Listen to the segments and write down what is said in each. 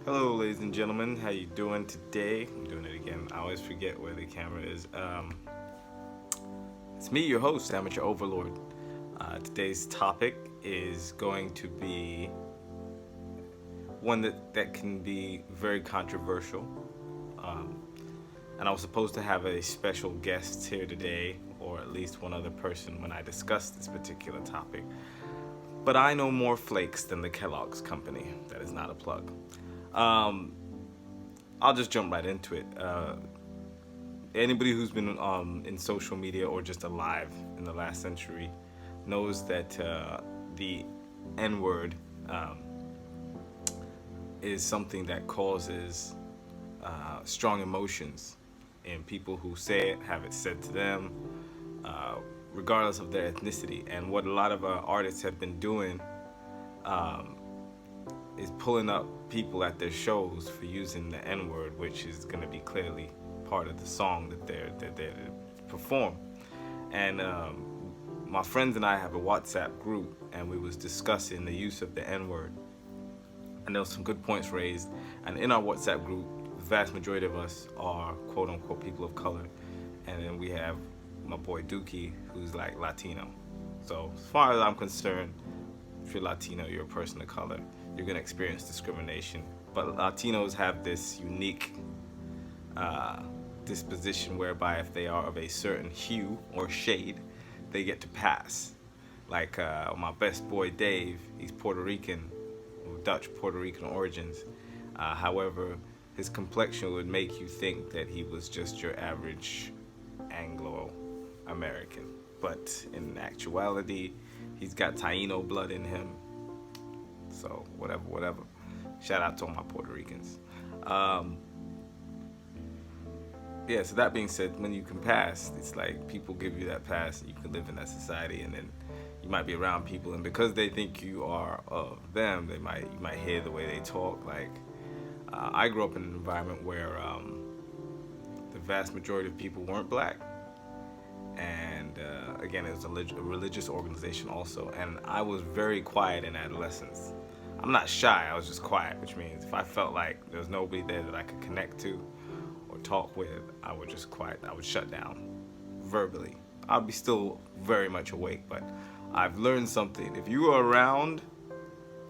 Hello, ladies and gentlemen. How you doing today? I'm doing it again. I always forget where the camera is. It's me, your host, Amateur Overlord. Today's topic is going to be one that can be very controversial. Um, and I was supposed to have a special guest here today, or at least one other person, when I discuss this particular topic. But I know more flakes than the Kellogg's company. That is not a plug. Um, I'll just jump right into it. Anybody who's been in social media or just alive in the last century knows that the N word is something that causes strong emotions in people who say it, have it said to them, uh, regardless of their ethnicity. And what a lot of artists have been doing um, is pulling up people at their shows for using the N word, which is going to be clearly part of the song that they're perform. And my friends and I have a WhatsApp group, and we was discussing the use of the N word. And there was some good points raised. And in our WhatsApp group, the vast majority of us are quote unquote people of color, and then we have my boy Dookie, who's like Latino. So as far as I'm concerned, if you're Latino, you're a person of color, you're gonna experience discrimination. But Latinos have this unique uh, disposition whereby if they are of a certain hue or shade, they get to pass. Like my best boy Dave, he's Puerto Rican, Dutch Puerto Rican origins. However, his complexion would make you think that he was just your average Anglo American. But in actuality, he's got Taino blood in him. So whatever. Shout out to all my Puerto Ricans. Um, yeah, so that being said, when you can pass, it's like people give you that pass and you can live in that society, and then you might be around people, and because they think you are of them, you might hear the way they talk. Like I grew up in an environment where the vast majority of people weren't black, and again, it was a religious organization also, and I was very quiet in adolescence. I'm not shy, I was just quiet, which means if I felt like there was nobody there that I could connect to or talk with, I would just quiet, I would shut down verbally. I'll be still very much awake, but I've learned something. If you are around,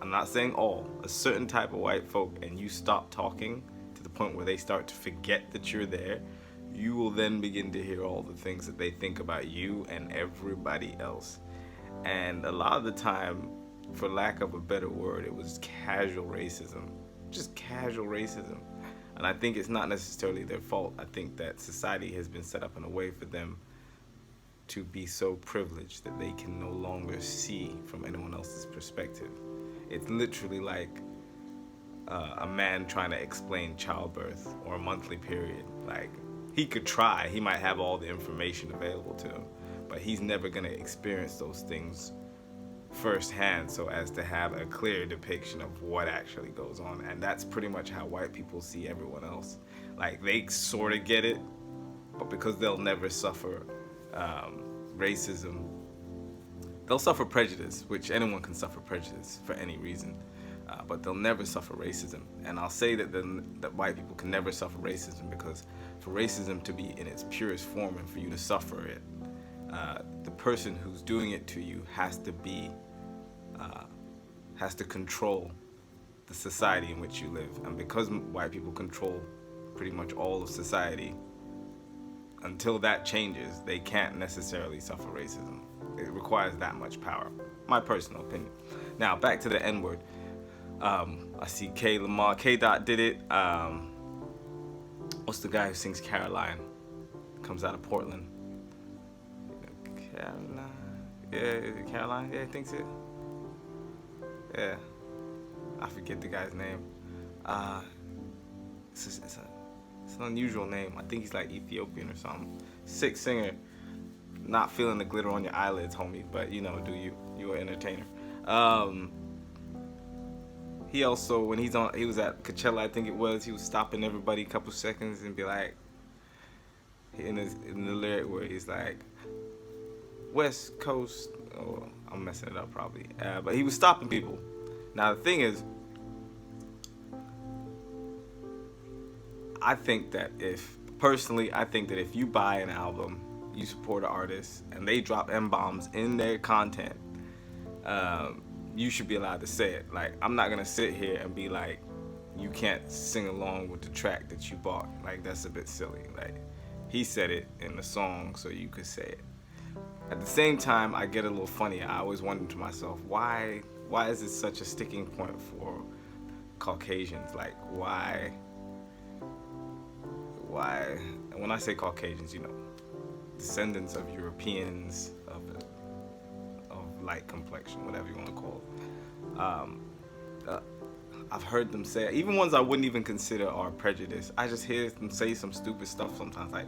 I'm not saying all, a certain type of white folk, and you stop talking to the point where they start to forget that you're there, you will then begin to hear all the things that they think about you and everybody else. And a lot of the time, for lack of a better word, it was casual racism. Just casual racism. And I think it's not necessarily their fault. I think that society has been set up in a way for them to be so privileged that they can no longer see from anyone else's perspective. It's literally like a man trying to explain childbirth or a monthly period. Like, he could try, he might have all the information available to him, but he's never going to experience those things firsthand so as to have a clear depiction of what actually goes on. And that's pretty much how white people see everyone else. Like, they sort of get it, but because they'll never suffer racism, they'll suffer prejudice, which anyone can suffer prejudice for any reason, but they'll never suffer racism. And I'll say that that white people can never suffer racism because for racism to be in its purest form and for you to suffer it, the person who's doing it to you has to control the society in which you live. And because white people control pretty much all of society, until that changes, they can't necessarily suffer racism. It requires that much power. My personal opinion. Now, back to the N-word. I see K. Lamar. K. Dot did it. What's the guy who sings Caroline? Comes out of Portland. Caroline. Yeah, Caroline. Yeah, I think so. Yeah. I forget the guy's name. It's an unusual name. I think he's like Ethiopian or something. Sick singer. Not feeling the glitter on your eyelids, homie, but you know, do you? You're an entertainer. He also, when he was at Coachella, I think it was, he was stopping everybody a couple seconds and be like, in the lyric where he's like, West Coast, oh, I'm messing it up probably, but he was stopping people. Now the thing is, I think that if you buy an album, you support an artist, and they drop M-bombs in their content, you should be allowed to say it. Like, I'm not gonna sit here and be like, you can't sing along with the track that you bought. Like, that's a bit silly. Like, he said it in the song, so you could say it. At the same time, I get a little funny. I always wonder to myself, why is it such a sticking point for Caucasians? Like, why? And when I say Caucasians, descendants of Europeans of light complexion, whatever you want to call it. I've heard them say, even ones I wouldn't even consider are prejudiced. I just hear them say some stupid stuff sometimes, like,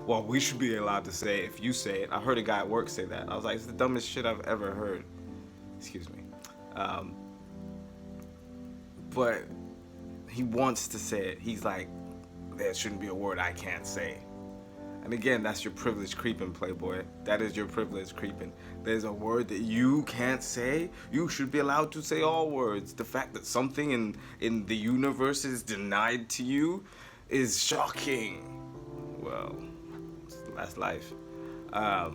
well, we should be allowed to say it if you say it. I heard a guy at work say that. I was like, it's the dumbest shit I've ever heard. Excuse me. But he wants to say it. He's like, there shouldn't be a word I can't say. And again, that's your privilege creeping, Playboy. That is your privilege creeping. There's a word that you can't say. You should be allowed to say all words. The fact that something in the universe is denied to you is shocking. Well, that's life. I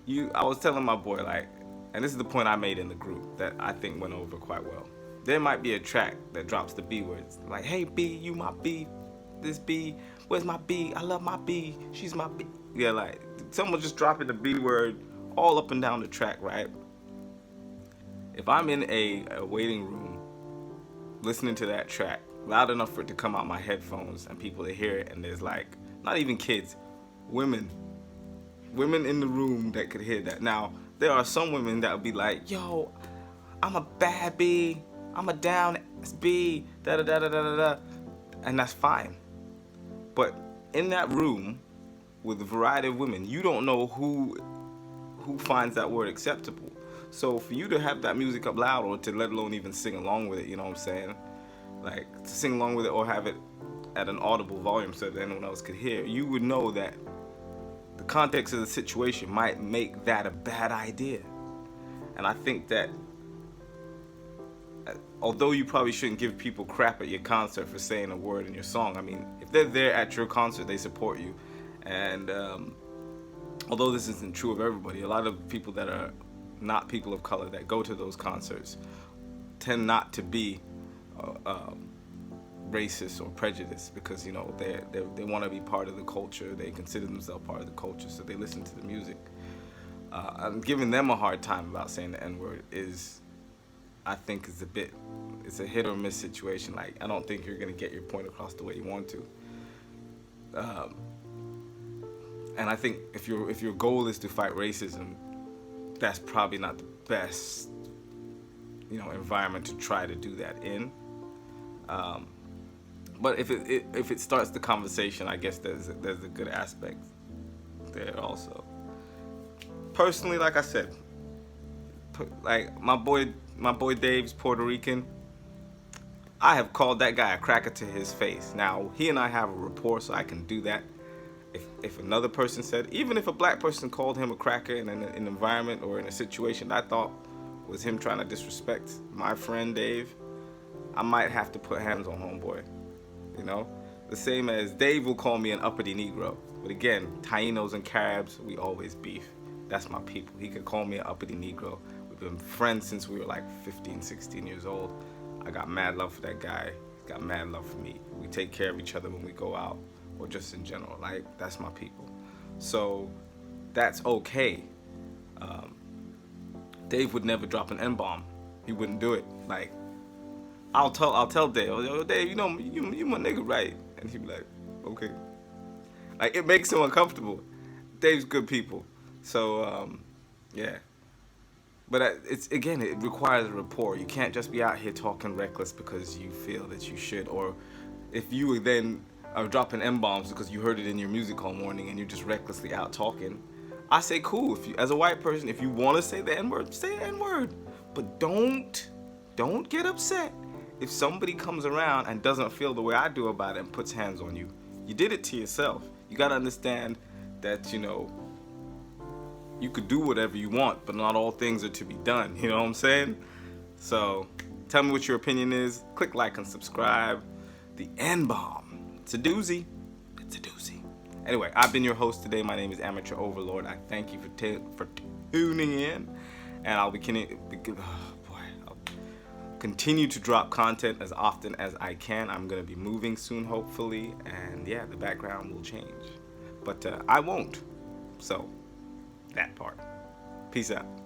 was telling my boy, like, and this is the point I made in the group that I think went over quite well. There might be a track that drops the B words. Like, hey, B, you my B. This B, where's my B? I love my B. She's my B. Yeah, like, someone just dropping the B word all up and down the track, right? If I'm in a waiting room listening to that track, loud enough for it to come out my headphones and people to hear it, and there's like, not even kids, women in the room that could hear that. Now, there are some women that would be like, yo, I'm a bad B, I'm a down B, da-da-da-da-da-da, and that's fine. But in that room with a variety of women, you don't know who finds that word acceptable. So for you to have that music up loud, or to let alone even sing along with it, you know what I'm saying? Like, to sing along with it or have it at an audible volume so that anyone else could hear, you would know that the context of the situation might make that a bad idea. And I think that although you probably shouldn't give people crap at your concert for saying a word in your song, I mean, if they're there at your concert, they support you. And although this isn't true of everybody, a lot of people that are not people of color that go to those concerts tend not to be racist or prejudiced, because they want to be part of the culture. They consider themselves part of the culture, so they listen to the music. And giving them a hard time about saying the N-word I think it's a hit or miss situation. Like, I don't think you're gonna get your point across the way you want to. And I think if your goal is to fight racism, that's probably not the best, environment to try to do that in. But if it starts the conversation, I guess there's a good aspect there also. Personally, like I said, like my boy Dave's Puerto Rican. I have called that guy a cracker to his face. Now, he and I have a rapport, so I can do that. If another person said, even if a black person called him a cracker in an environment or in a situation that I thought was him trying to disrespect my friend Dave, I might have to put hands on homeboy. The same as Dave will call me an uppity Negro. But again, Tainos and Caribs, we always beef. That's my people. He could call me an uppity Negro. We've been friends since we were like 15, 16 years old. I got mad love for that guy. He's got mad love for me. We take care of each other when we go out, or just in general. Like, that's my people. So that's okay. Dave would never drop an N-bomb. He wouldn't do it. Like, I'll tell Dave, yo, Dave, you my nigga, right? And he'd be like, okay. Like, it makes him uncomfortable. Dave's good people. So, yeah. But it requires a rapport. You can't just be out here talking reckless because you feel that you should. Or if you then are dropping M-bombs because you heard it in your music all morning and you're just recklessly out talking, I say cool. If you, as a white person, if you want to say the N-word, say the N-word. But don't get upset if somebody comes around and doesn't feel the way I do about it and puts hands on you. You did it to yourself. You got to understand that, you could do whatever you want, but not all things are to be done. You know what I'm saying? So tell me what your opinion is. Click like and subscribe. the N-bomb. It's a doozy. It's a doozy. Anyway, I've been your host today. My name is Amateur Overlord. I thank you for tuning in, and I'll continue to drop content as often as I can. I'm going to be moving soon, hopefully, and yeah, the background will change. But I won't. So, that part. Peace out.